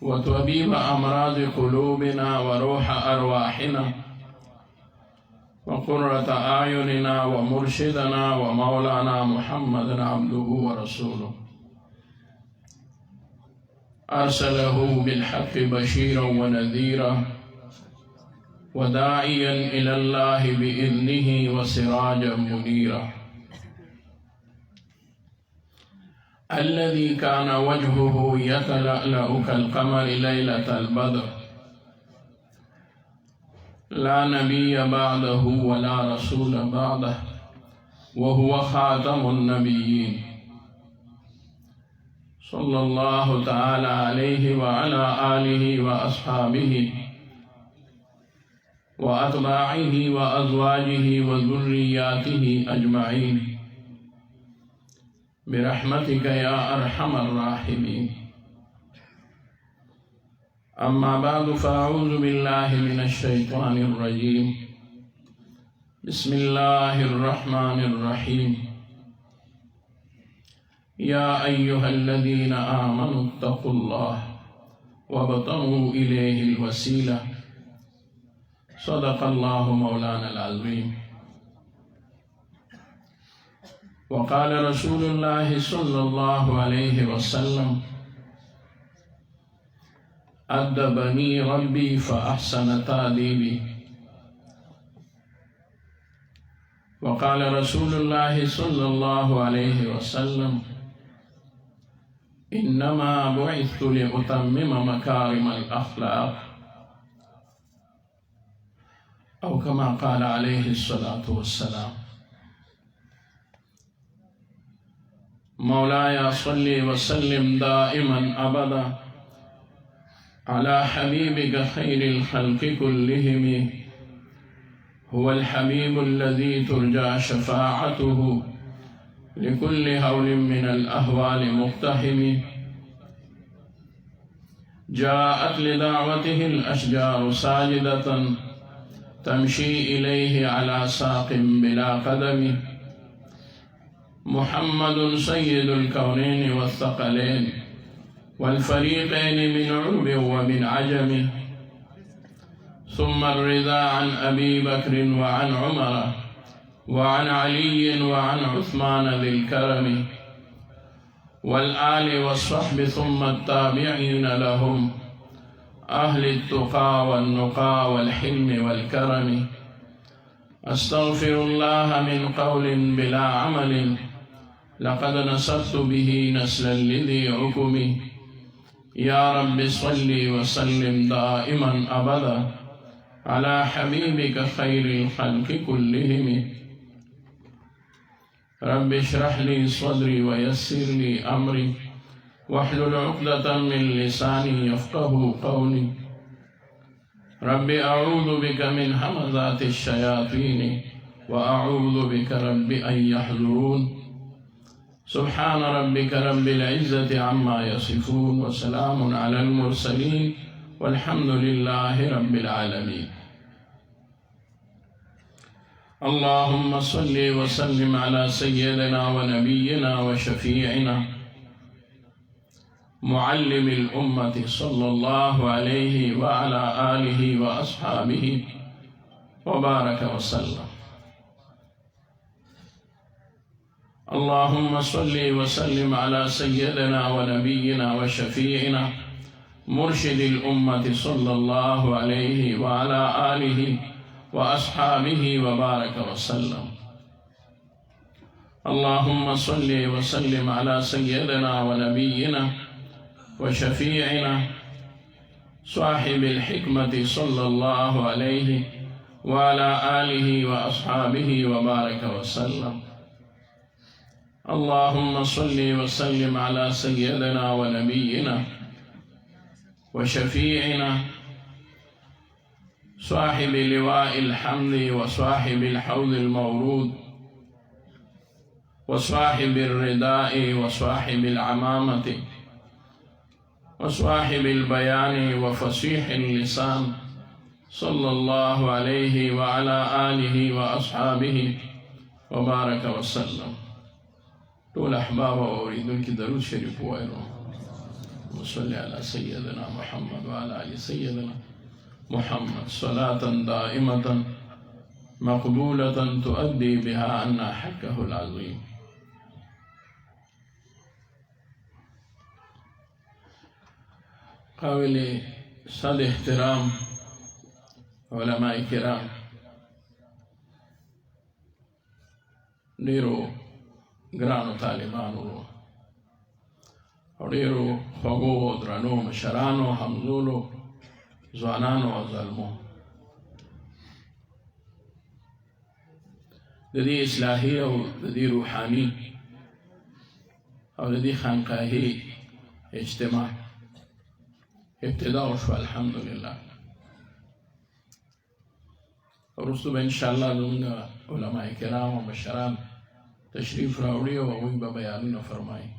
وطبيب أمراض قلوبنا وروح أرواحنا وقرة أعيننا ومرشدنا ومولانا محمد عبده ورسوله أرسله بالحق بشيرا ونذيرا وداعيا إلى الله بإذنه وسراجا منيرا الذي كان وجهه يتلألأ كالقمر ليلة البدر لا نبي بعده ولا رسول بعده وهو خاتم النبيين صلى الله تعالى عليه وعلى آله وأصحابه وأتباعه وأزواجه وذرياته أجمعين برحمتك يا أرحم الراحمين. أما بعد فأعوذ بالله من الشيطان الرجيم. بسم الله الرحمن الرحيم. يا أيها الذين آمنوا اتقوا الله وابتغوا إليه الوسيلة صدق الله مولانا العظيم. وقال رسول الله صلى الله عليه وسلم أدبني ربي فأحسن تأديبي. وقال رسول الله صلى الله عليه وسلم إنما بعثت لأتمم مكارم الأخلاق أو كما قال عليه الصلاة والسلام. مولاي صل وسلم دائما أبدا على حبيبك خير الخلق كلهم هو الحبيب الذي ترجى شفاعته لكل هول من الأهوال مقتحم. جاءت لدعوته الأشجار ساجدة تمشي إليه على ساق بلا قدم. محمد سيد الكونين والثقلين والفريقين من عرب ومن عجم. ثم الرضا عن أبي بكر وعن عمر وعن علي وعن عثمان ذي الكرم والآل والصحب ثم التابعين لهم أهل التقى والنقى والحلم والكرم. أستغفر الله من قول بلا عمل لقد نصرت به نسلا لذي عكم. يا رب صل وسلم دائما أبدا على حبيبك خير الخلق كلهم. رب اشرح لي صدري ويسر لي أمري واحلل عقدة من لساني يفقه قولي. رب أعوذ بك من همزات الشياطين وأعوذ بك رب أن يحضرون. سبحان ربك رب العزة عما يصفون وسلام على المرسلين والحمد لله رب العالمين. اللهم صل وسلم على سيدنا ونبينا وشفيعنا معلم الأمة صلى الله عليه وعلى آله وأصحابه وبارك وسلم. اللهم صل وسلم على سيدنا ونبينا وشفيعنا مرشد الأمة صلى الله عليه وعلى آله وأصحابه وبارك وسلم. اللهم صل وسلم على سيدنا ونبينا وشفيعنا صاحب الحكمة صلى الله عليه وعلى آله وأصحابه وبارك وسلم. اللهم صل وسلم على سيدنا ونبينا وشفيعنا صاحب لواء الحمد وصاحب الحوض المورود وصاحب الرداء وصاحب العمامة وصاحب البيان وفصيح اللسان صلى الله عليه وعلى آله وأصحابه وبارك وسلم. طول أحباب وأريدون كدرود شريف وائرون اللهم صل على سيدنا محمد وعلى آل سيدنا محمد صلاة دائمة مقبولة تؤدي بها عنا حقه العظيم. قابل صد احترام علماء کرام، ډیرو ګرانو طالبانو او ډیرو خوږو درنو مشرانو، همزولو، ځوانانو او ظلمو، د دې اصلاحي او د دې روحاني او د دې خانقاهي اجتماع ابتدا وشو الحمدلله. وروسته به انشاءالله زموږ علماء کرام او مشران تشریف راوړي او هغوی به بیانونه فرمایي.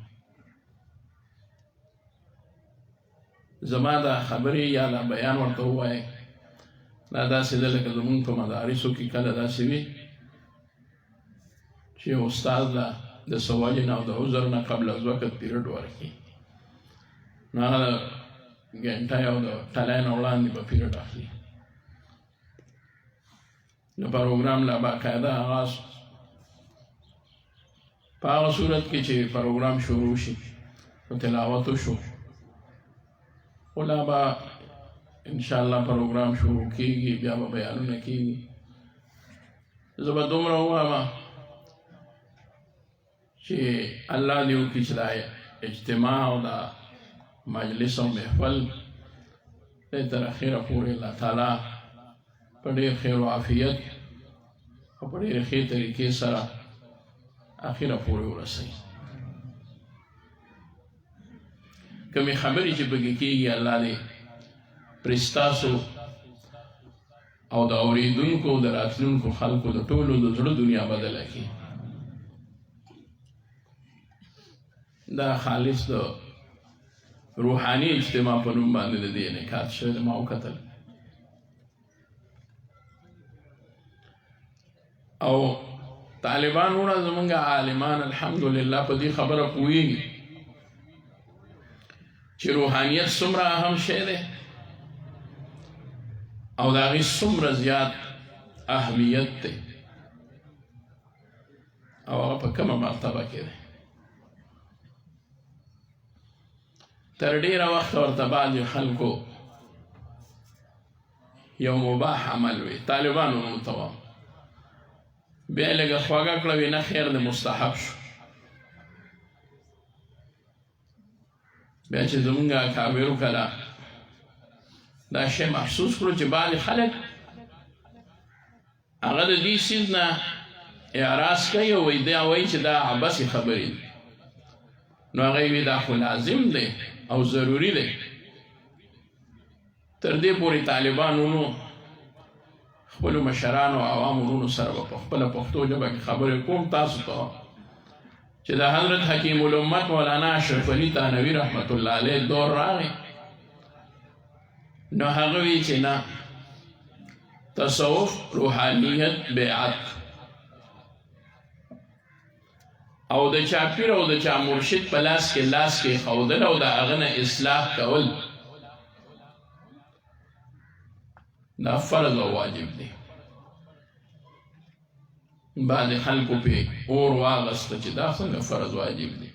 زما دا خبرې یا دا بیان ورته ووایي، دا داسې ده لکه زموږ په مدارسو کې کله داسې وي چې یو استاد د څه وجې نه او د عذر نه قبل از وقت پیریډ ورکړي، نو هغه ګنټه یا د ټلی نه وړاندې به پیریډ اخلي. د پروګرام لا باقاعده آغاز په هغه صورت کې چې پروګرام شروع شي نو تلاوت وشو، خو لا به انشاءالله پروګرام شروع کېږي، بیا به بیانونه کېږي. زه به دومره ووایم چې الله دې وکړي چې دا اجتماع او دا مجلس او محفل دې تر اخره پورې الله تعالی په ډېر خیر او عافیت او په ډېرې ښې طریقې سره اخره پورې ورسوي. کومې خبرې چې پکې کېږي الله دې پرې ستاسو او د اورېدونکو او د راتلونکو خلکو د ټولو د زړه دنیا بدله کړي. دا خالص د روحاني اجتماع په نوم باندې د دې انعکاس شوی دی. ما وکتل او طالبان وړه زمونږ عالمان الحمدلله په دې خبره پوهېږي چې روحانیت څومره اهم شی دی او د هغې څومره زیات اهمیت دی او هغه په کومه مرتبه کې دی. تر ډېره وخته ورته بعضې خلکو یو مباح عمل وي، طالبانو نوم ته وایم، بیا یې لږه خوږه کړه وي نه خیر د مستحب شو. بیا چې زمونږ اکابرو کله دا شی محسوس کړو چې بعضې خلک هغه د دې څیز نه اعراض کوي او دا وایي چې دا عبثې خبرې دي، نو هغه یې وي دا خو لازم دی او ضروري دی. تر دې پورې طالبانو خپلو مشرانو او عوامو وروڼو سره به په خپله پښتو ژبه کې خبرې کوم تاسو ته چې د حضرت حکیم الامت مولانا اشرف علي تانوي رحمت الله علیه دور راغی، نو هغه وی چې نه، تصوف، روحانیت، بیعت او د چا پیر او د چا مرشد په لاس کې ښودل او د هغه نه اصلاح کول دا فرض او واجب دی. بعضې خلکو پې اور واغسته چې دا څنګه فرض واجب دی،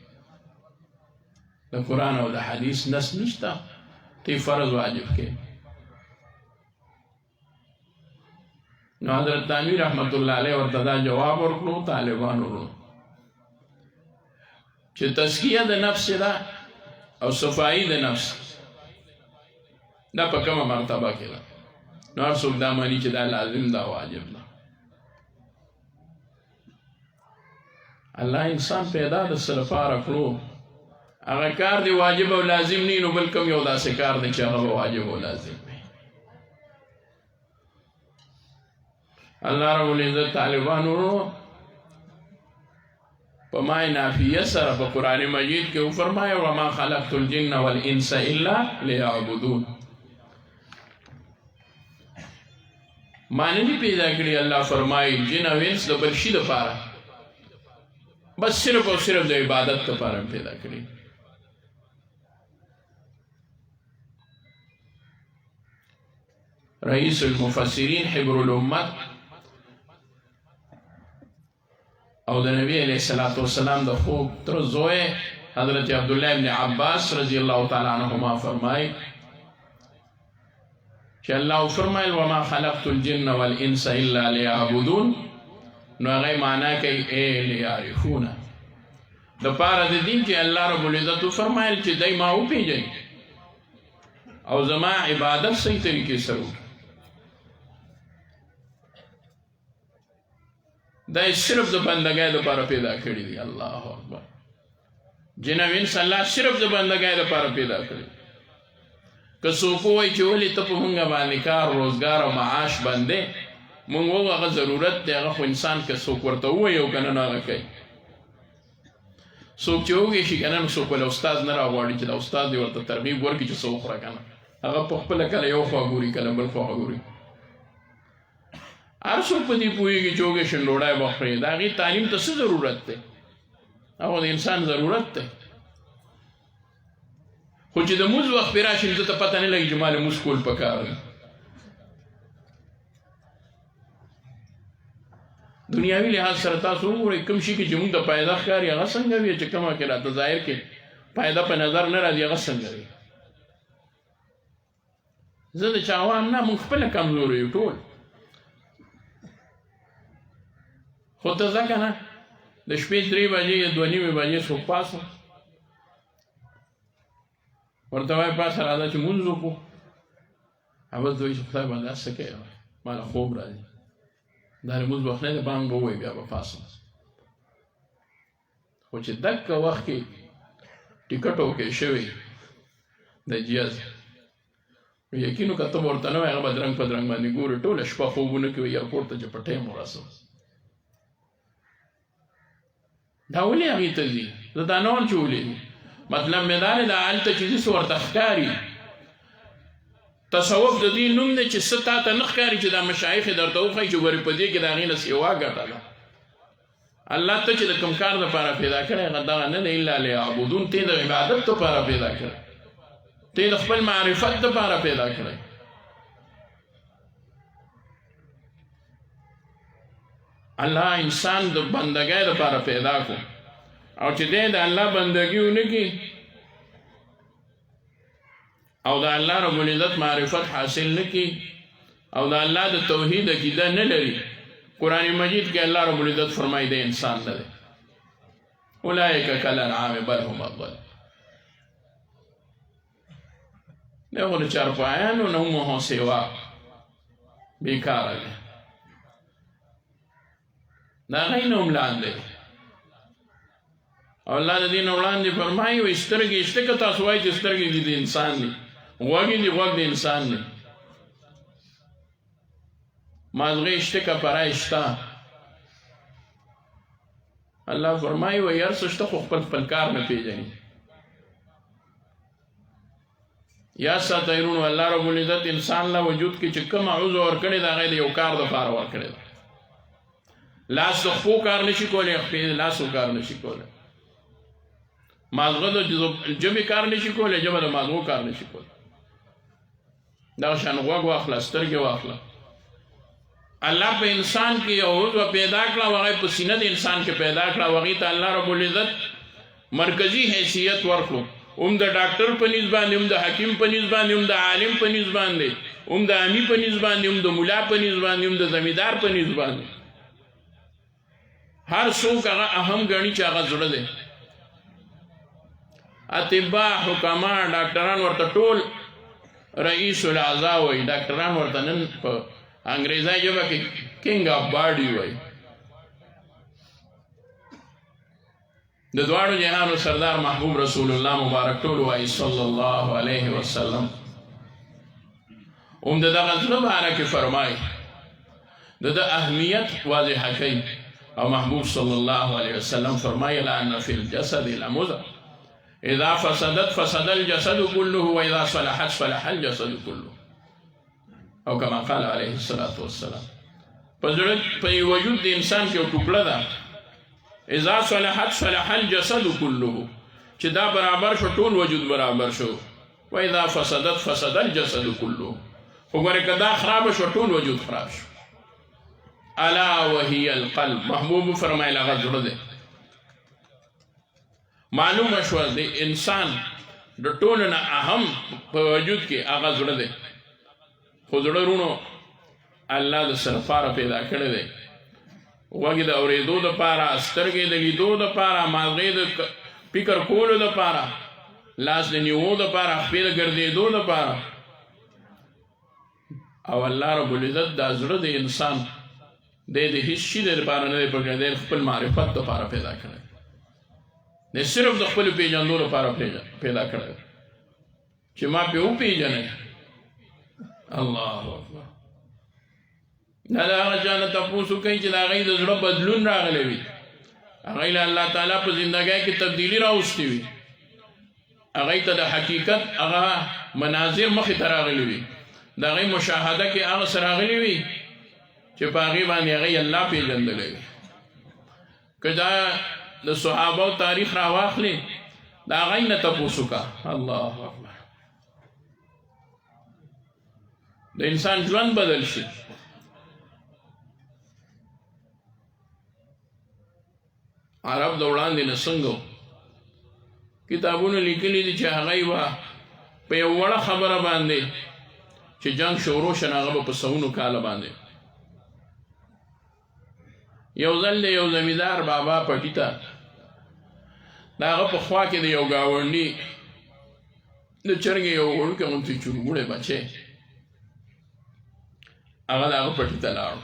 د قرآن او د حدیث نص نشته ته فرض واجب کې. نو حضرت تانوي رحمت الله علیه ورته دا جواب ورکړو طالبانو چې تزکیه د نفس ده او صفایي د نفس دا په کومه مرتبه کې ده. نو هر څوک دا مانی چې دا لازم ده واجب ده. الله انسان پیدا د څه لپاره کړو، هغه کار دی واجب او لازم نه، نو بل کوم یو داسې کار دی چې هغه واجب او لازم وي. الله رب العزت طالبانو په معنی نافیه سره په قرآن مجید کې وفرمایه وما خلقت الجن والانس الا ليعبدون. معنی نه پیدا کړي الله فرمایي جن او انس د بل شي لپاره، بس صرف او صرف د عبادت لپاره پیدا کړي. رئیس المفسرین حبر الامت او د نبی علیہ الصلوۃ والسلام د خوب تر زوی حضرت عبداللہ ابن عباس رضی اللہ تعالی عنہما فرمائے کہ اللہ فرمائے وما خلقت الجن والانس الا لیعبدون نو هغه معنا کوي اے لیعرفون د پاره د دین چې الله رب العزت فرمایل چې دای ما وپیژني او زما عبادت صحیح طریقې سره دا صرف د بندګۍ لپاره پیدا کړی دی. الله اکبر. جن او انس الله صرف د بندګۍ لپاره پیدا کړی. که څوک وایي چې ولې ته په موږ باندې کار روزګار او معاش باندې موږ وایو هغه ضرورت دی، هغه خو انسان که څوک ورته ووایي او که نه نو هغه کوي. څوک چې وږی شي که نه نو څوک ولې استاد نه راغواړي چې دا استاد دې ورته ترغیب ورکړي چې څه وخوره که نه. هغه په خپله کله یو خوا ګوري کله بل خوا ګوري. هر څوک په دې پوهېږي چې وږی شي ډوډۍ به خوري. د هغې تعلیم ته څه ضرورت دی؟ هغه د انسان ضرورت دی. خو چې د مونځ وخت پرې راشي نو ده ته پته نه لګي چې ما له مونځ کول پکار دی. دنیاوي لحاظ سره تاسو وګورئ کوم شي کې چې مونږ ته پیدا ښکاري هغه څنګه وي، چې کومه کې راته ظاهر کې پیدا په نظر نه راځي هغه څنګه وي. زه د چا عوام نه، مونږ خپله کمزوري یو ټول. خو ته ځه که نه د شپې 3 بجې یا 2:30 بجې څوک پاسه ورته وایي پاسه راځه چې مونځ وکړو. اول ته وایي چې خدای باندې څه کوې، ما له خوب راځي، دا لمونځ وخت نه دی، بانګ به ووایي بیا به پاسم. خو چې دکه وخت کې ټکټ اوکې شوی د جیاز یقینو که ته ورته نه وایي هغه به درنګ په درنګ باندې ګوري، ټوله شپه خوبونه کوي ایرپورټ ته چې په ټایم ورسم. دا ولې هغې ته ځي؟ زه دا نه وایم چې ولې ځي، مطلب مې دا دی دا هلته چې ځي څه ورته ښکاري. تصوف د دې نوم دی چې څه تا ته نه ښکاري چې دا مشایخ یې درته وښایي چې ګورې په دې کې د هغې نه سیوا ګټه ده. الله ته چې د کوم کار دپاره پیدا کړی هغه دغه نه دی الا لیعبدون. ته د عبادت دپاره پیدا کړی، ته د خپل معرفت دپاره پیدا کړی. الله انسان د بندګۍ دپاره پیدا کړو او چې دی د الله بندګي ونه کړي او د الله رب العزت معرفت حاصل نه کړي او د الله د توحید عقیده نه لري، قرآن مجید کې الله رب العزت فرمایي د انسان نه دی. اولئک کالانعام بل هم اضل. د هغو د چارپایانو نه هم سیوا بیکاره دی، د هغې نه هم لاندې. او الله د دې نه وړاندې فرمایي وایي سترګې شته، که تاسو وایي چې سترګې دي د انسان دي، غوږ دي غوږ د انسان دی، مازغې شته که پرای شته. الله فرمایي وایي هر څه شته خو خپل خپل کار نه پېژني. یا ساتیرونو الله رب العزت انسان له وجود کې چې کوم عضو ورکړی د هغې د یو کار دپاره ورکړی ده. لاس د خپو کار نشي کولی، خپې د لاسو کار نشي کولی، مازغه د ژبې کار نشي کولی، ژبه د مازغو کار نشي کولی. دغه شان غوږ واخله، سترګې واخله. الله په انسان کې یو عضو پیدا کړه او هغه په سینه د انسان کې پیدا کړه او هغې ته الله رب العزت مرکزي حیثیت ورکړو، هم د ډاکټر په نسبت باندې، هم د حکیم په نسبت باندې، هم د عالم په نسبت باندې، هم د امي په نسبت باندې، هم د ملا په نسبت باندې، هم د زمیندار په نسبت باندې. هر څوک هغه اهم ګڼي چې هغه زړه دی. اطباء، حکما، ډاکټران ورته ټول رئیس الاعضاء وایي، ډاکټران ورته نن په انګریزي ژبه کې کنګ اف باډي وایي. د دواړو جهانو سردار محبوب رسول الله مبارک ټول وایي صلی الله علیه وسلم. هم د دغه زړه باره کې فرمایي، د ده اهمیت واضحه کوي او محبوب صلی الله علیه وسلم فرمایي لأن فی الجسد لمضغة اذا فسدت فسد الجسد كله واذا صلحت صلح الجسد كله، او کما قال علیه الصلاة والسلام. په وجود د انسان کې یو ټوکړه ده، اذا صلحت صلح الجسد كله، چې دا برابر شو ټول وجود برابر شو، واذا فسدت فسد الجسد كله، خو ګوره که دا خراب شو ټول وجود خراب شو. الا وهي القلب، محبوب فرمایل هغه زړه دی. معلومه شوه د انسان د ټولو نه اهم په وجود کې هغه زړه دی. خو زړه رونو الله د څه لپاره پیدا کړی دی؟ غوږې د اورېدو دپاره، سترګې د لیدو دپاره، ماغې د فکر کولو دپاره، لاس د نیوو دپاره، خپې د ګرځېدو دپاره. او الله رب العزت دا زړه د انسان دی د هیڅ شي دپاره نه دی پکړی، دی خپل معرفت دپاره پیدا کړی دی، صرف د خپلو پېژندو دپاره پیدا کړی دی چې ما پې وپېژنئ. الله اکبر. دا د هغه چا نه تپوس وکئ چې د هغوی د زړه بدلون راغلی وي، هغوی له الله تعالی په زندګۍ کې تبدیلي راوستې وي، هغوی ته د حقیقت هغه مناظر مخې ته راغلی وي، د هغوی مشاهده کې هغه څه راغلی وي چې په هغې باندې هغوی الله پېژندلی وي. که دا د صحابو تاریخ راواخلې د هغوی نه تپوس وکړه. الله اکبر. د انسان ژوند بدل شي. عرب د وړاندې نه څنګه کتابونه لیکلي دي چې هغوی به په یو وړه خبره باندې چې جنګ شروع شي هغه به په سوونو کاله باندې. یو ځل د یو زمیندار بابا پټي ته د هغه په خوا کې د یو ګاونډي د چرګې یو وړوکی غوندې چرګوړی بچی هغه د هغه پټي ته لاړو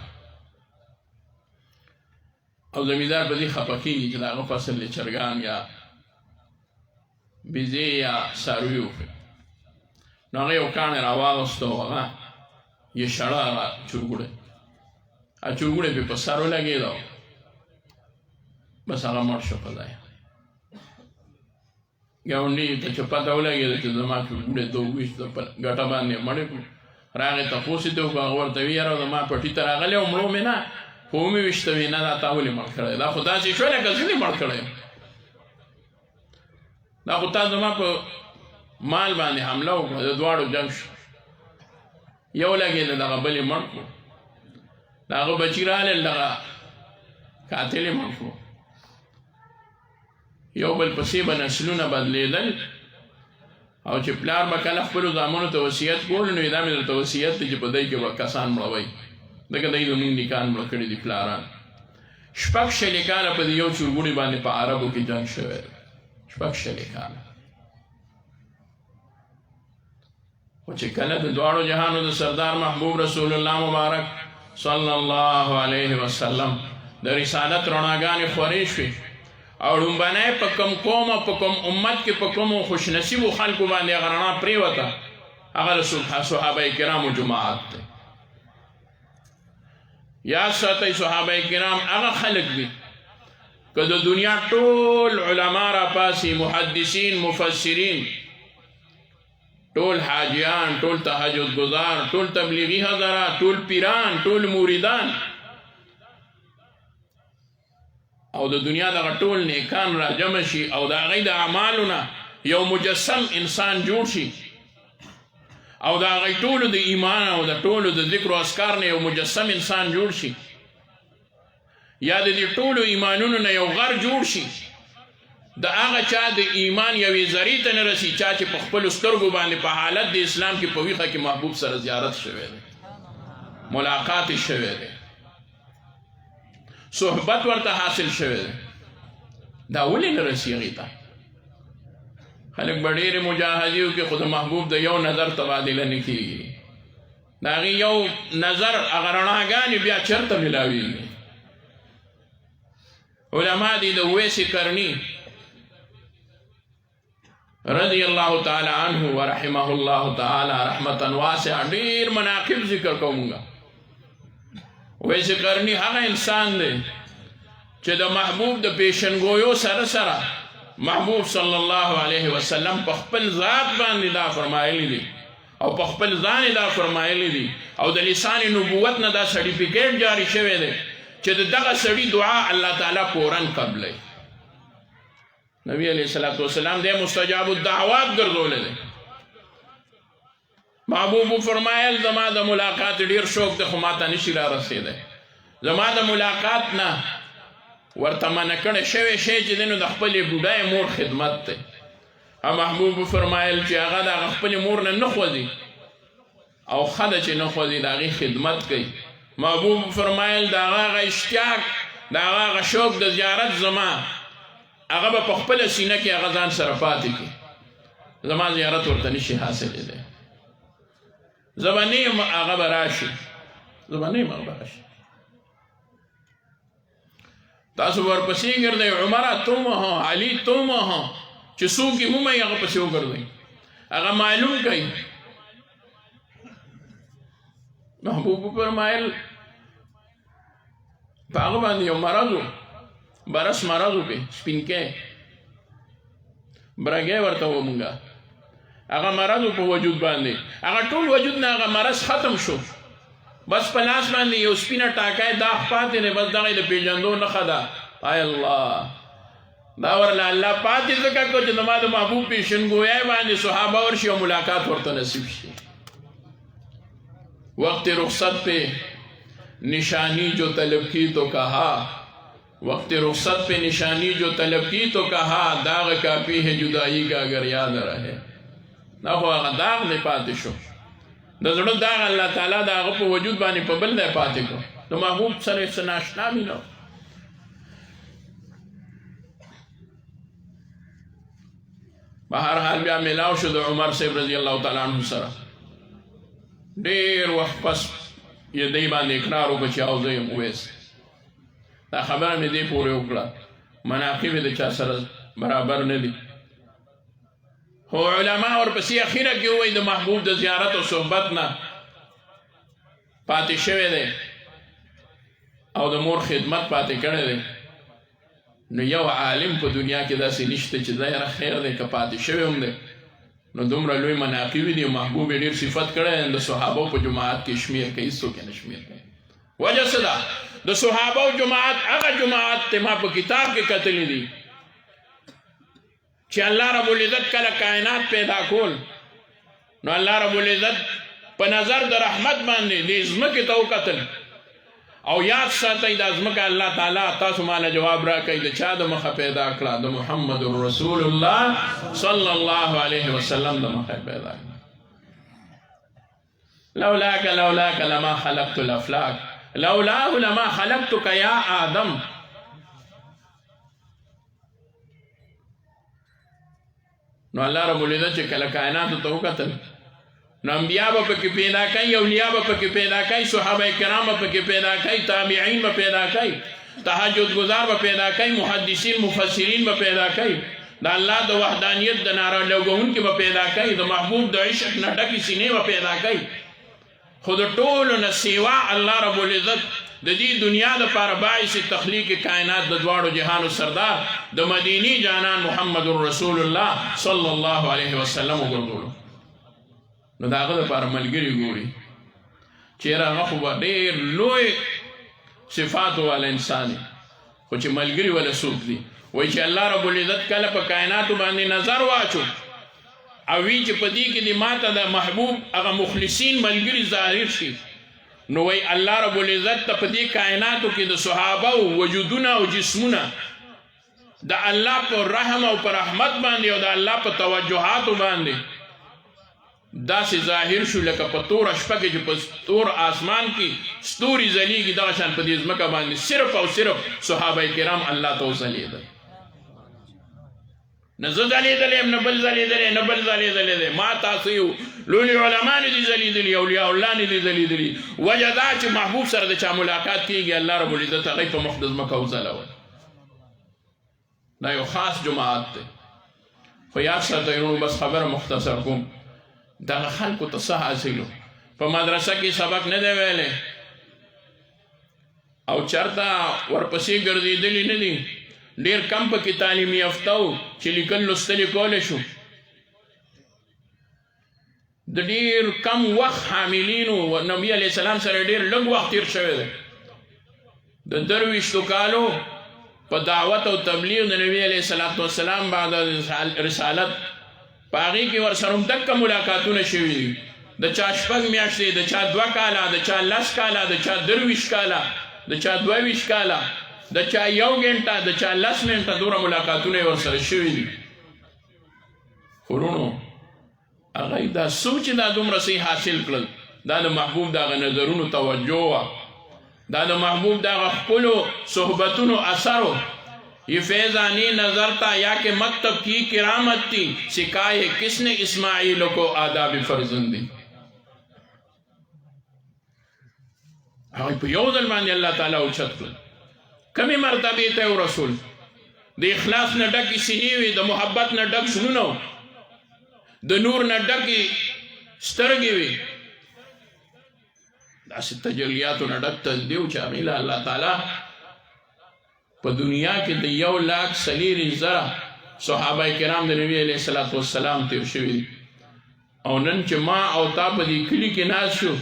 او زمیندار په دې خفه کېږي چې د هغه فصل د چرګان یا بیزې یا څاروي وکړي. نو هغه یو کاڼی راواغسته او هغه یې شړه هغه چرګوړی، هغه چرګوړی پې په سر ولګېده او بس هغه مړ شو په ځای. ګاونډي ته چې پته ولګېده چې زما چرګوړی ته وویشت په ګټه باندې مړ کړو. راغې تپوس یې ته وکړو، هغه ورته وي یاره زما پټي ته راغلی او مړو مې نه خو ومې ویشته وي نه دا تا ولې مړ کړی؟ دا خو داسې شو لکه زه دې مړ کړی یم، دا خو تا زما په مال باندې حمله وکړه، د دواړو جنګ شو، یو لګېده دغه بل یې مړ کړو، د هغه بچي رالل دغه قاتل یې مړ کړو. یو بل پسې به نسلونه بدلېدل او چې پلار به کله خپلو زامنو ته وصیت کول نو دا مې درته وصیت دی چې په دی کې به کسان مړوئ، ځکه دی زمونږ نیکان مړه کړي دي پلاران. شپږ شلې کاله په دې یو چرګوړي باندې په عربو کې جنګ شوی دی، شپږ شلې کاله. خو چې کله د دواړو جهانو د سردار محبوب رسول الله مبارک صلی الله علیه وسلم د رسالت رڼاګانې خورې شوې او لومبنی په کوم قوم او په کوم امت کې په کومو خوشنصیبو خلکو باندې هغه رڼا پرېوته، هغه د صحابه کرامو جماعت دی. یاد ساتئ صحابه کرام هغه خلک دي که د دنیا ټول علما راپاسي، محدثین، مفسرین، ټول حاجیان، ټول تهجد گزار، ټول تبلیغی حضرات، ټول پیران، ټول موریدان او د دنیا دغه ټول نیکان را جمع شي او د هغوی د اعمالو نه یو مجسم انسان جوړ شي او د هغوی ټولو د ایمان او د ټولو د ذکر و اذکار نه یو مجسم انسان جوړ شي، یا د دې ټولو ایمانونو نه یو غر جوړ شي، د هغه چا د ایمان یوې ذرې ته نه رسي چا چې په خپلو سترګو باندې په حالت د اسلام کې په ویښه کې محبوب سره زیارت شوی دی، ملاقات یې شوی دی، صحبت ورته حاصل شوی دی. دا ولې نه رسي هغې ته؟ خلک به ډېرې مجاهدې وکړي خو د محبوب د یو نظر تبادله نه کېږي، د هغې یو نظر هغه رڼاګانې بیا چېرته ملاویږي. علما دي د اویس کرني رضی الله تعالی عنه ورحمه الله تعالی رحمتا واسعه ډېر مناقب ذکر کومږه. اویس کرني هغه انسان دی چې د محبوب د پیشنګویو سره سره محبوب صلی الله علیه وسلم په خپل ذات باندې دا فرمایلی دي او په خپل ځان دا فرمایلی دي او د لسان نبوت نه دا سرټیفیکیټ جاری شوی دی چې دغه سړي دعا الله تعالی فوراً قبلوي. نبی علیہ الصلوۃ والسلام دې مستجاب الدعوات ګرځولې دی. محبوب فرمایل زما د ملاقات ډیر شوق دی خو ماته نشي را رسېدی زما د ملاقات نه ورته منع کړی شوی شی چې دی نو د خپلې بوډۍ مور خدمت دی محبوب فرمایل چې هغه د هغه خپلې مور نه نه خوځي او ښه ده چې نه خوځي د هغې خدمت کوي محبوب فرمایل د هغه اشتیاق د هغه شوق د زیارت زما هغه به په خپله سینه کې هغه ځان سره پاتې کړي زما زیارت ورته نشي حاصلېدی زه به نه یم هغه به راشي زه به نه یم هغه به راشي تاسو ورپسې ګرځئ عمره تم وهه علي تم وهه چې څوک یې مومئ هغه پسې وګرځئ هغه معلوم کوي محبوب فرمایل په هغه باندې یو مرض و برس مرض و پې سپینکی برګی ورته و مونږه هغه مرض و په وجود باندې هغه ټول وجود نه هغه مرض ختم شو بس په لاس باندې یو سپینه ټاکی داغ پاتې دی بس دغه یې د پېژندو نښه ده ای الله دا ورله الله پاتې ځکه کو چې زما د محبوب پیشنګویی باندې صحابه ورشي او ملاقات ورته نصیب شي وقت رخصت پہ نشانی جو طلب کی تو کہا وقت رخصت پہ نشانی جو طلب کی تو کہا داغ کافی ہے جدائی کا اگر یاد رہے دا خو هغه داغ نه پاتې شو د زړه داغ الله تعالی د هغه په وجود باندې په بل ځای پاتې کړو د محبوب سره څه ناشنا مې نه بهر حال بیا میلاو شو د عمر صاحب رضی الله تعالی عنه سره ډېر وخت پس یې دی باندې اقرار وکړه چې او زه یم اویس دا خبره مې دې پورې وکړه مناقب یې د چا سره برابر نه دي خو علما ورپسې اخیره کې ووایي د محبوب د زیارت او صحبت نه پاتې شوی دی او د مور خدمت پاتې کړی دی نو یو عالم په دنیا کې داسې نشته چې دا یاره خیر دی که پاتې شوی هم دی نو دومره لوی مناقب دي محبوب یې ډېر صفت کړی د صحابو په جماعت کې شمیر کوي هېڅوک یې نه شمیر کوي وجه څه ده د صحابو جماعت هغه جماعت ته ما په کتاب کې کتلی دي چې الله رب العزت کله کائنات پیدا کول نو الله رب العزت په نظر د رحمت باندې د ځمکې ته وکتل او یاد ساتئ دا ځمکه الله تعالی تاسو ماله جواب راکوي د چا د مخه پیدا کړه د محمد رسول الله صلی الله علیه وسلم د مخه پیدا کړه لولاک لما خلقت الافلاک لولاه لما خلقتك یا آدم نو الله رب العزت چې کله کائناتو ته وکتل نو انبیاء به پکې پیدا کوي اولیاء به پکې پیدا کوي صحابه کرام به پکې پیدا کوي تابعین به پیدا کوي تهجد گزار به پیدا کوي محدثین مفسرین به پیدا کوي د الله د وحدانیت د ناره لګونکي به پیدا کوي د محبوب د عشق نه ډکې سینې به پیدا کوي خو د ټولو نه سیوا الله رب العزت د دې دنیا دپاره باعث تخلیق کائنات د دواړو جهانو سردار د مدینی جانان محمد رسول الله صلی الله علیه وسلم وګرځولو نو د هغه دپاره ملګري ګوري چېرې هغه خو به ډېر لوی صفاتو والا انسان دی خو چې ملګري والا څوک دي وایي چې الله رب العزت کله په کائناتو باندې نظر واچو او وی چې په دې کې د ماته د محبوب هغه مخلصین ملګري ظاهر شي نو وایي الله رب العزت ته په دې کائناتو کې د صحابه وجودونه او جسمونه د الله په رحم او په رحمت باندې او د الله په توجهاتو باندې داسې ظاهر شو لکه په توره شپه کې چې په تور آسمان کې ستوري ځلیږي دغه شان په دې ځمکه باندې صرف او صرف صحابه کرام الله ته وځلیدل نه زه ځلیدلی یم نه بل ځلیدلی نه بل ځلیدلی دی ما تاسو یو لوی علما نه دي ځلیدلي اولیاء الله نه دي ځلیدلي وجه دا چې محبوب سره د چا ملاقات کېږي الله رب العزت هغوی په مخ د ځمکه وځلول دا یو خاص جماعت دی خو یاد ساتئ وروڼو بس خبره مختصر کوم دغه خلکو ته څه حاصلو په مدرسه کې سبق نه دی ویلی او چرته ورپسې ګرځېدلي نه دي ډېر کم پکې تعلیم یافته و چې لیکل لوستلې کولی شو د ډېر کم وخت حاملینو نبي علیه السلام سره ډېر لږ وخت تیر شوی دی د درویشتو کالو په دعوت او تبلیغ د نبي علیه السلام بعد رسالت په هغې کې ورسره هم دکه ملاقاتونه شوي دي د چا 6 میاشتې، د چا 2 کاله، د چا 10 کاله، د چا 23 کاله، د چا 22 کاله، د چا 1 غنټه، د چا 10 منټه دوره ملاقاتونه یې ورسره شوي دي. ورونو هغه دا سوچ دا دومره صحیح حاصل کړل، دا د محبوب دغه نظرونو توجه وه، دا د محبوب دغه خپلو صحبتونو اثر و. یہ فیضانی نظر تھا یا کہ مکتب کی کرامت تھی، سکھائے کس نے اسماعیل کو آداب فرزندی. په یو ځل باندې الله تعالی اوچت کړل. کمې مرتبې ته یو رسول د اخلاص نه ډکې سینې وي، د محبت نه ډک زړونه، د نور نه ډکې سترګې وي، داسې تجلیاتو نه ډک تصدیو چې هغې له الله تعالی په دنیا کې د 1,40,000 صحابه کرام د نبی علیه الصلاۃ والسلام تیر شوي دي. او نن چې ما او تا په دې کلي کې ناست شو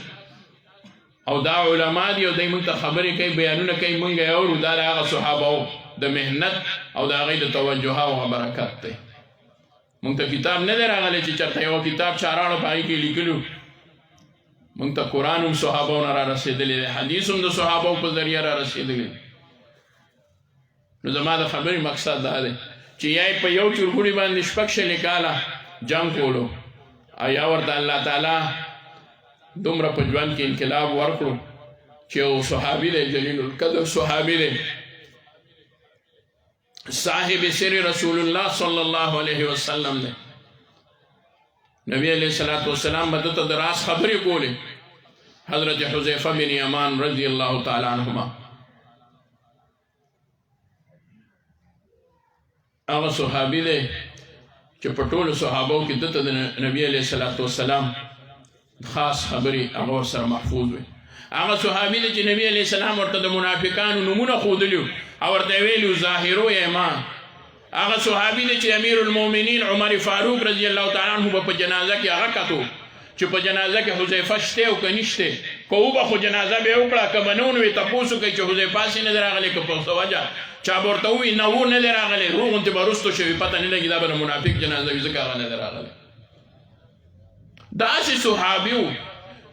او دا علما دي او دوی موږ ته خبرې کوي، بیانونه کوي، موږ یې اورو، دا د هغه صحابهو د محنت او د هغوی د توجه او برکت دی. موږ ته کتاب نه دی راغلی چې چېرته یو کتاب چا راوړه په هغې کې لیکلو. موږ ته قرآن هم صحابو نه را رسېدلی دی، حدیث هم د صحابو په ذریعه را رسېدلی دی. نو زما د خبرې مقصد دا دی چې یا په یو چورګوړي باندې 6 کاله جنګ کولو او یا ورته الله تعالی دومره په ژوند کې انقلاب ورکړو چې یو صحابي دی، جلیل القدر صحابي دی، صاحب سر رسول الله صلی الله علیه وسلم دی. نبی علیہ الصلوۃ والسلام به دته د راز خبرې کولې. حضرت حذیفه بن یمان رضی الله تعالی عنهما هغه صحابي دی چې په ټولو صحابو کې دته د نبی علیه الصلوۃ والسلام خاص خبرې هغه ورسره محفوظ وي. هغه صحابي دی چې نبی علیه السلام ورته د منافقانو نومونه ښودلي او ورته ویلي ظاهرو ایمان. هغه صحابي دی چې امیر المؤمنین عمر فاروق رضی الله تعالی عنه به په جنازه کې هغه کتو چې په جنازه کې حذیفه شته او که نشته، که وبه خو جنازه به یې وکړه، که به نه ونوي تپوس وکړئ چې حذیفه هسې نه دی راغلی، که په څه وجه چا به ورته ووایي نه و نه دی راغلی، روغ غوندې به رستو شوي، پته نه لګي دا به د منافق جنازه وي ځکه هغه نه دی راغلی. داسې صحابي و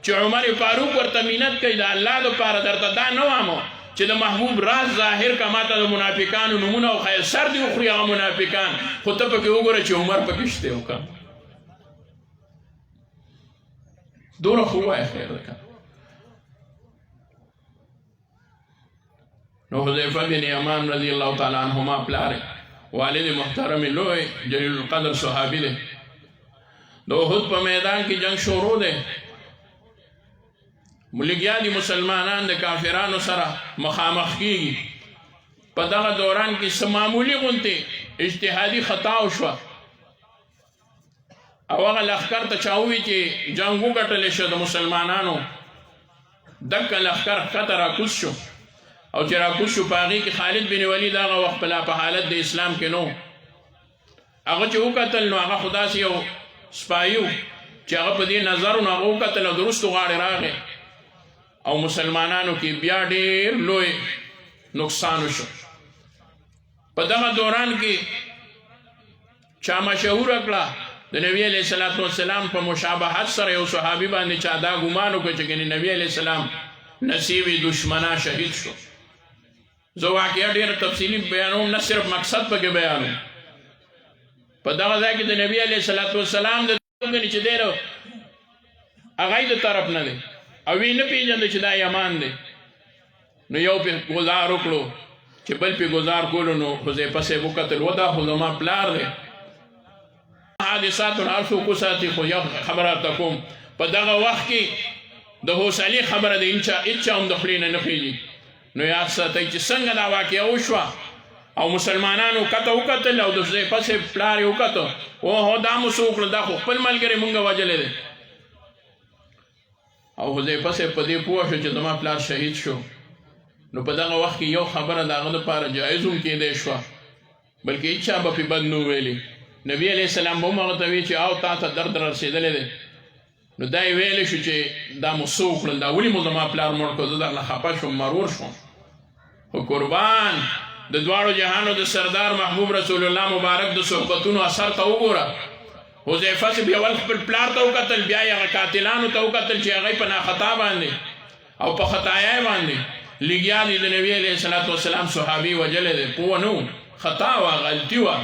چې عمر فاروق ورته مینت کوي د الله دپاره، درته دا نه وامه چې د محبوب راز ظاهر که ماته د منافقانو نومونه او خیر سر دې وخوري هغه منافقان، خو ته پکې وګوره چې عمر پکې شته او که دوره خو ووایه خیر ده که. نو حذیفه بن یمان رضی الله تعالی عنهما پلار والد محترم لوی جلیل القدر صحابي دی. د احد په میدان کې جنگ شروع دی، ملګیا دي مسلمانان د کافرانو سره مخامخ کیږي. په دغه دوران کې څه معمولي غوندې اجتهادي خطا وشوه او هغه لښکر ته چا ووایي چې جنګ وګټلی شو د مسلمانانو، دکه لښکر ښکته راکوز شو او چې راکوز شو په هغې کې خالد بن ولید هغه وخت په حالت د اسلام کې نو. هغه چې وکتل نو هغه خو داسې یو سپایي و چې هغه په دې نظر و نو هغه وکتل او د وروستو غاړې راغی او مسلمانانو کې بیا ډېر لوی نقصان وشو. په دغه دوران کې چا مشهوره کړه د نبی علیه الصلاۃ والسلام په مشابهت سره یو صحابي باندې چا دا ګمان وکړه چې ګنې نبی علیه السلام نصیبې دشمنا شهید شو. زه واقعه ډېره تفصیلي بیانوم، نه صرف مقصد پکې بیانوم. په دغه ځای کې د نبی علیه الصلاۃ والسلام د چې دی نو هغه یې د طرف نه دی او وی نه پېژنده چې دا یمان دی. نو یو پې ګزار وکړو چې بل پې ګزار کولو نو حذیفه صاحب وکتل و دا خو زما پلار دی. حادثاتو هر څوک وساتي خو یو خبره ته کوم، په دغه وخت کې د حوصلې خبره د هېچا هم د خولې نه نه خېږي. نو یاد ساتئ چې څنګه دا واقعه وشوه او مسلمانانو کته وکتل او د حذیفه صاحب پلار یې وکتو، اوهو دا مو څه وکړه، دا خو خپل ملګری مونږ وژلی دی. او حذیفه صاحب په دې پوه شو چې زما پلار شهید شو. نو په دغه وخت کې یو خبره د هغه دپاره جایز هم کېدی شوه، بلکې هېچا به پې بد نه ویلي. نبی علیه السلام به هم هغه ته وی چې او تا ته درد رسېدلی دی. نو دا یې ویلی شو چې دا مو څه وکړل، دا ولې مو زما پلار مړ کړو، زه درنه خفه شوم، مرور شوم. خو قربان د دواړو جهانو د سردار محبوب رسول الله مبارک د صحبتونو اثر ته وګوره. حذیفه سے بیا ول خپل پلار ته وکتل، بیا یې هغه قاتلانو ته وکتل چې هغوی په ناخطا باندې او په خطایۍ باندې لګیا دي. د نبي علیه الصلاة والسلام صحابي وجلی دی، پوه نه و، خطا وه، غلطي وه،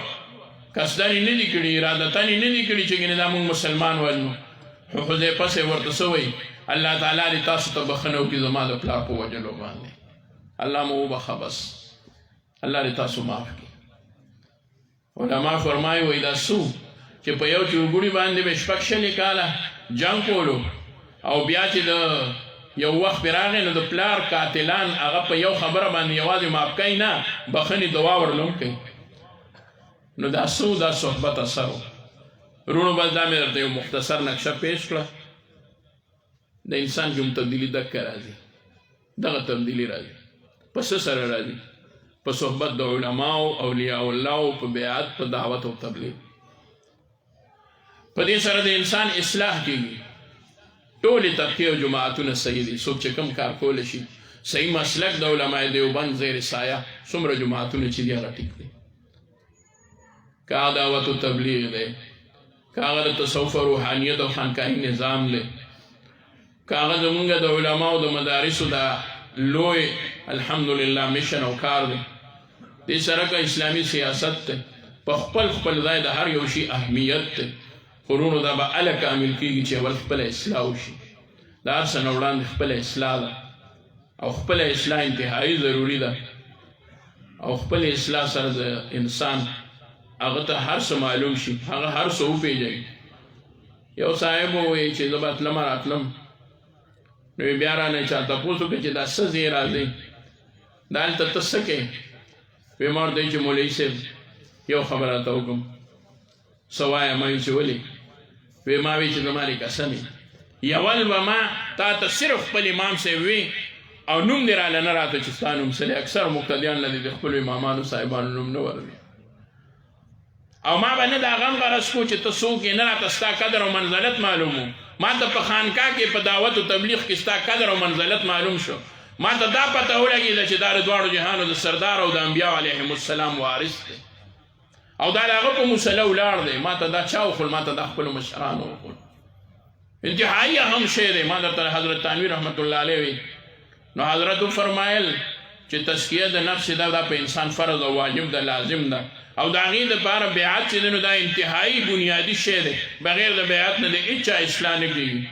قصدن یې نه دي کړي، ارادتن یې نه دي کړي چې ګینې دا موږ مسلمان وژنو. خو حذیفه صاحب ورته څه وایي؟ الله تعالی دې تاسو ته بخښنه وکړي زما د پلار په وجلو باندې، الله مو وبخه، بس الله دې تاسو معاف کړي. علما فرمایي وایي دا څو چې په یو چوګوړي باندې به شپږ شلې کاله جنګ کولو او بیا چې د یو وخت پرې راغی نو د پلار قاتلان هغه په یو خبره باندې یوازې معاف کوي نه، بخښنې دعا ورله هم کوي. نو دا څو دا صحبت اثر و. رونو بس دا مې درته یو مختصر نقشه پیش کړه. د انسان کې هم تبدیلي دکه راځي، دغه تبدیلي راځي. په څه سره راځي؟ په صحبت د علماو، اولیاء الله، په بیعت، په دعوت او تبلیغ. په دې سره د انسان اصلاح کېږي. ټولې طبقې او جماعتونه صحیح دي. څوک چې کوم کار کولی شي، صحیح مسلک د علماء دیوبند زیر سایه څومره جماعتونه چې دي هغه ټیک دي. که هغه دعوت و تبلیغ دی، که هغه د تصوف روحانیت او خانقاهي نظام دی، که هغه زمونږ د علماو د مدارسو دا لوی الحمدلله میشن او کار دی. دې سره که اسلامي سیاست دی، په خپل خپل ځای د هر یو شي اهمیت دی. خورونو دا به هله کامل کېږي چې اول خپله اصلاح وشي. د هر څه نه وړاندې خپله اصلاح ده او خپله اصلاح انتهایي ضروري ده. او خپل اصلاح سره د انسان هغه ته هر څه معلوم شي، هغه هر څه وپېژني. یو صاحب ووایي چې زه به تلم راتلم، نو بیا رانه چا تپوس وکړي چې دا څه ځای راځئ، دا هلته ته څه کوې؟ ویې ما ورته وایي چې مولوي صاحب یو خبره راته وکړم. څه وایه؟ ما وایي چې ولې؟ وی ما وی چې زما دې قسم یول به ما تا ته صرف خپل امام صاحب وي او نوم دې راله نه راته چې ستا نوم څه دی. اکثر مقتدیان له د خپلو امامانو صاحبانو نوم نه وروي. او ما به نه د هغه هم غرض کو چې ته څوک یې، نه راته ستا قدر او منزلت معلوم و. ما ته په خانقاه کې په دعوت و تبلیغ کې ستا قدر او منزلت معلوم شو. ما ته دا پته ولګېده چې دا د دواړو جهانو د سردار او د انبیاو علیهم السلام وارث دی او دا د هغه په مسله ولاړ دی. ما ته دا چا وښول؟ ما ته دا خپلو مشرانو وښول. انتهایی اهم شی دی. ما درته حضرت تانوي رحمت الله علیه وی، نو حضرت فرمایل چې تزکیه د نفس دا په انسان فرض او واجب ده، لازم ده. او د هغې دپاره بیعت چې دی نو دا انتهایی بنیادي شی دی. بغیر د بیعت نه د هېچا اصلاح نه کېږي.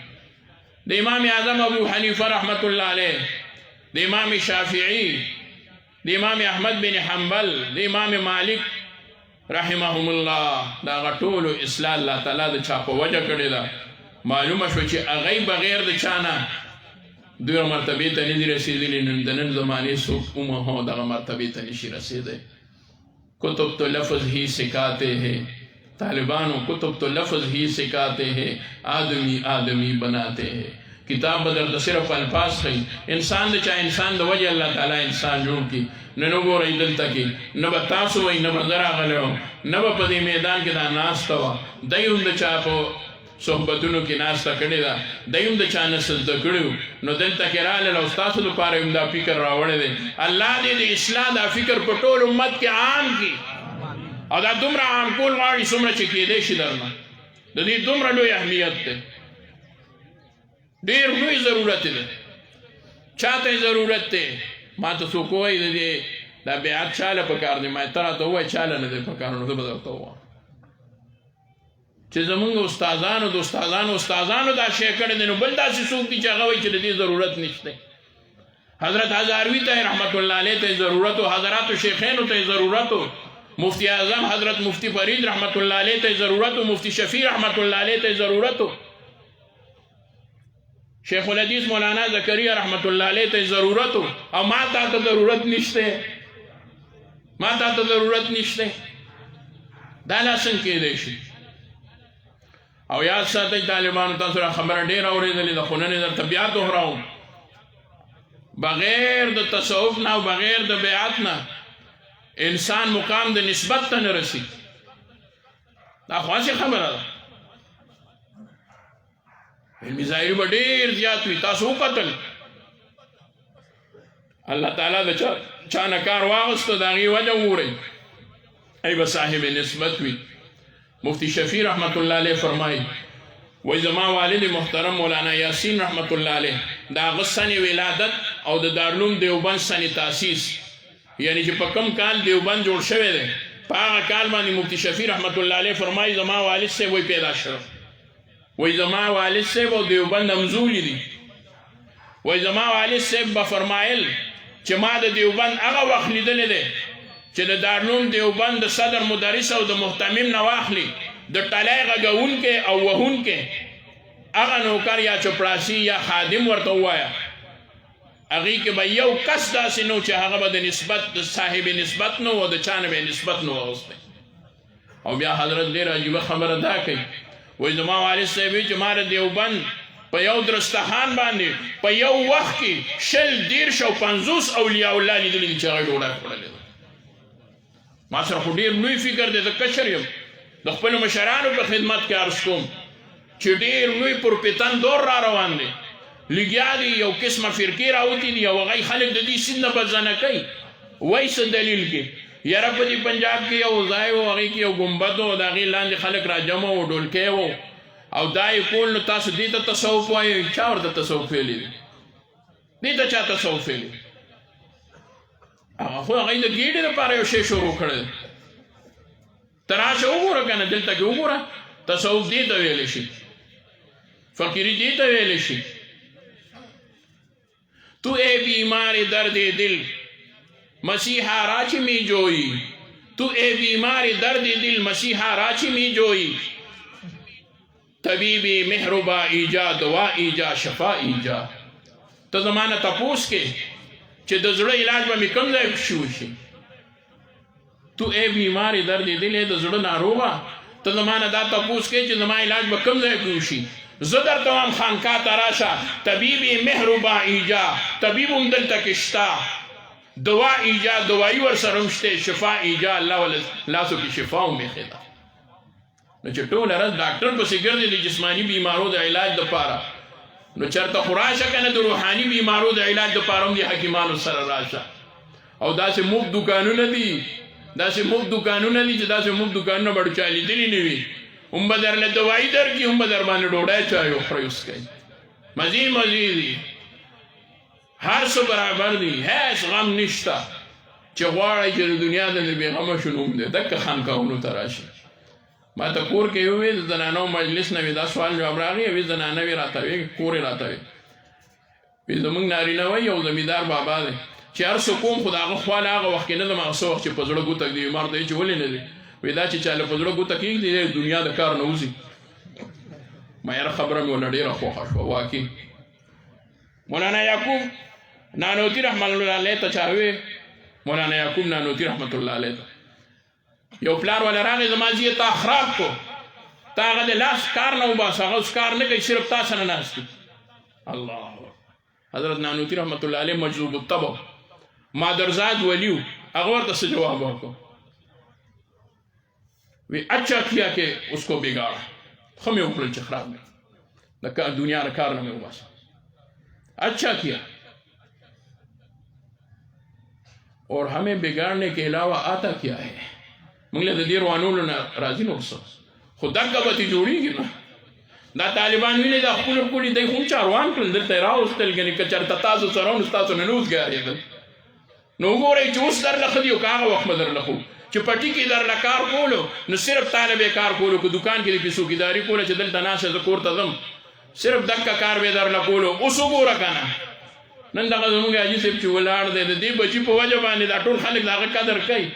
د امام اعظم ابو حنیفه رحمت الله علیه، د امام شافعي، د امام احمد بن حنبل، د امام مالک رحمهم الله، دا هغه ټولو اصلاح الله تعالی د چا په وجه کړې ده. معلومه شوه چې هغوی بغیر د چا نه دوی مرتبې ته نه دي رسېدلي. نن د نن زمانې څوک هم دغه مرتبې ته نشي رسېدی. کتب تو لفظ ہی سکھاتے ہیں، طالبانوں کتب تو لفظ ہی سکھاتے ہیں، آدمی آدمی بناتے ہیں. کتاب بدر د صرف الفاظ خی. انسان د چا انسان د وجه الله تعالی انسان جوړ کی. نن وګورئ دلته کې نه به تاسو وایي، نه به زه راغلی وم، نه به په دې میدان کې دا ناسته وه. دی هم د چا په صحبتونو کې ناسته کړې ده، دی هم د چا نه څه زده کړي وو. نو دلته کې راغلل او ستاسو دپاره هم دا فکر راوړی دی. الله دې د اصلاح دا فکر په ټول امت کې عام کړي. او دا دومره عام کول غواړي څومره چې کېدی شي درنه. د دې دومره لوی اهمیت دی، ډېر لوی ضرورت دی. چاته یې ضرورت دی؟ ما ته څوک ووایي د دې دا بیعت چاله پکار دی؟ ما ته راته ووایي چاله نه دی پکار. نو زه به درته ووایم چې زمونږ استادانو د استادانو دا شی کړی دی. نو بل داسې څوک دي چې هغه وایي چې د دې ضرورت نشته. حضرت هزاروي ته رحمت الله علیه ته ضرورت و، حضراتو شیخینو ته ضرورت و، مفتی اعظم حضرت مفتی فرید رحمت الله علیه ته ضرورت و، مفتی شفیع رحمت الله علیه ته ضرورت و، شیخ الحدیث مولانا زکریا رحمت الله علیه ته ضرورت و. او ما تا ته ضرورت نشته، ما تا ته ضرورت نشته. دا لا څنګه کېدی شي؟ او یاد ساتئ طالبانو، تاسو را خبره ډېره اورېدلې ده، خو نن یې درته بیا دوهراوم. بغیر د تصوف نه او بغیر د بیعت نه انسان مقام د نسبت ته نه رسي. دا خو هسې خبره ده. علمي ظاهري به ډېر زیات وي. تاسو وکتل الله تعالی د چا نه کار واغسته، د هغې وجه وګورئ، ای به صاحب نسبت وي. مفتی شفیع رحمت الله علیه فرمایي وای زما والد محترم مولانا یاسین رحمت الله علیه دا هغه سنې ولادت او د دارالعلوم دیوبند سنې تاسیس یعنی چې په کوم کال دیوبند جوړ شوی دی په هغه کال باندې مفتی شفیع رحمت الله علیه فرمایي زما والد صاحب وای پیدا شو وای زما والد صاحب او دیوبند همزولي دي وای زما والد صاحب به فرمایل چې ما د دیوبند هغه وخت لیدلی دی چې د دارالعلوم دیوبند د صدر مدرس او د محتمم نه واخلي د ټلی غږونکی او وهونکی هغه نوکر یا چپړاسي یا خادم ورته ووایه هغې کې به یو کس داسې نو چې هغه به د نسبت د صاحب نسبت نه و د چا نه به نسبت نه اغوستی او بیا حضرت ډېره عجیبه خبره دا کوي وایي زما والد صاحب وایي چې ما د دیوبند په یو درستخان باندې په یو وخت کې 20 او 50 اولیاء الله لیدلي دي چې هغه ډوډۍ خوړلې ده ما سره خو ډېر لوی فکر دی زه کشر یم د خپلو مشرانو په خدمت کې عرض کوم چې ډېر لوی پرپیتن دور را روان دی لګیا دي یو قسمه فرقې راوتي دي او هغوی خلک د دې سیند نه بدزنه کوي وایي څه دلیل کې یاره په دې پنجاب کې یو ځای و هغې کې یو ګمبد و د هغې لاندې خلک راجمع و ډولکی و او دا یې کول نو تاسو دې ته تصوف وایئ چا ورته تصوف ویلی دی دې ته چا تصوف ویلی هغه خو هغوی د ګېډې دپاره یو شی شروع کړی ته راشه وګوره که نه دلته کې وګوره تصوف دې ته ویلی شي فقیري دې ته ویلی شي تو اے بیمار درد دل مسیحا راچ می جوئی تو اے بیمار درد دل مسیحا راچ می جوئی طبیبی محربا ایجا دوا ایجا شفا ایجا تو زمانہ تپوس کے چې د زړه علاج به مې کوم ځای کښې وشي تو اے بیمار درد دل د زړه ناروغه ته زمانه دا تپوس کې چې زما علاج به کوم ځای کښې وشي زه درته وایم خانقاه ته راشه طبیبي محربا ایجا طبیب هم دلته کې شته دوا ایجا دوایي ورسره هم شته شفا ایجا الله ول لاسو کې شفا هم ایښې ده نو چې ټوله ورځ ډاکټر پسې ګرځې د جسماني بیمارو د علاج دپاره نو چېرته خو راشه که نه د روحاني بیمارو د علاج دپاره هم د حکیمانو سره راشه او داسې مفت دوکانونه دي داسې مفت دوکانونه دي چې داسې مفت دوکانونه به چا لیدلي نه وي هم به درله دوایي درکړي هم به در باندې ډوډۍ چای وخورئ اوس کوي مزې مزې دي هر څه برابر دي هیڅ غم نشته چې غواړئ چې د دنیا د بېغمه شو نوم دی دکه خانقاهونو ته راشي ما ته کور کې ووې د زنانو مجلس نه وي دا سوال جواب راغی یوې زنانه وې راته وې کور یې راته وې وې زموږ نارینه وی یو زمیندار بابا دی چې هر څه کوم خو د هغه خواله هغه وخت کې نه ځم هغه څه وخت چې په زړه ګوته ږدي بیمار ته یې چې ولې نه دی وی دا چې چا له په زړه ګوته کېږدي دنیا د کار نه وځي ما یاره خبره مې ورله ډېره خوښه شوه واقعي مولانا یعقوب نانوتي رحمت الله علیه ته چا وې مولانا یعقوب نانوتي رحمت الله علیه ته یو پلار والا راغی زما زیه تا خراب کو تا هغه د لاس کار نه وباسه هغه اوس کار نه کوي صرف تا سره ناست دی الله حضرت نانوتي رحمت الله علیه مجذوب الطبع مادرزاد ولیو هغه ورته څه جواب ورکړو وی اچھا کیا کہ اس کو بگاڑا خمیں اوپر چې خراب نہیں دنیا نے کار نہ وباسه اچھا کیا اور ہمیں بگاڑنے کے علاوہ آتا کیا ہے موږ له د دې روانولو نه راځي نو څه خو دغه به ترې جوړېږي نه دا طالبان وینئ دا خپل ښکلي دی خو هم چا روان کړل دلته یې راوستل ګنې که چېرته تاسو سره نو ستاسو نه اوس ګارېدل نو وګورئ چې اوس درله ښه دي او که هغه وخت به درله ښه چې پټي کې درله کار کولو نو صرف طالب یې کار کولو که دکان کې د پیسوکیداري کوله چې دلته ناسته زه کور ته ځم صرف دکه کار به یې درله کولو اوس وګوره که نه نن دغه زموږ حاجي صاحب چې ولاړ دی د دې بچي په وجه باندې دا ټول خلک د هغه قدر کوي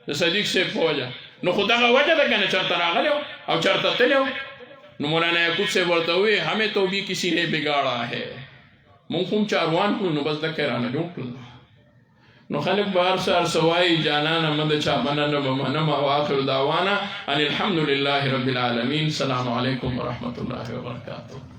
د صدیق صاحب په وجه نو خو دغه وجه ده که نه چېرته راغلی او چېرته تللی نو مولانا یعقوب صاحب ورته ووایي همې تو بھی کسی نے بگاڑا ہے مونږ خو هم چاروان کړو نو بس دکه یې رانه جوړ کړل نو خلق به هر څه هر څه وایي جانانه مه د چا مننه به منم او آخر دعوانا ان الحمد لله رب العالمین. السلام علیکم ورحمة الله وبرکاته.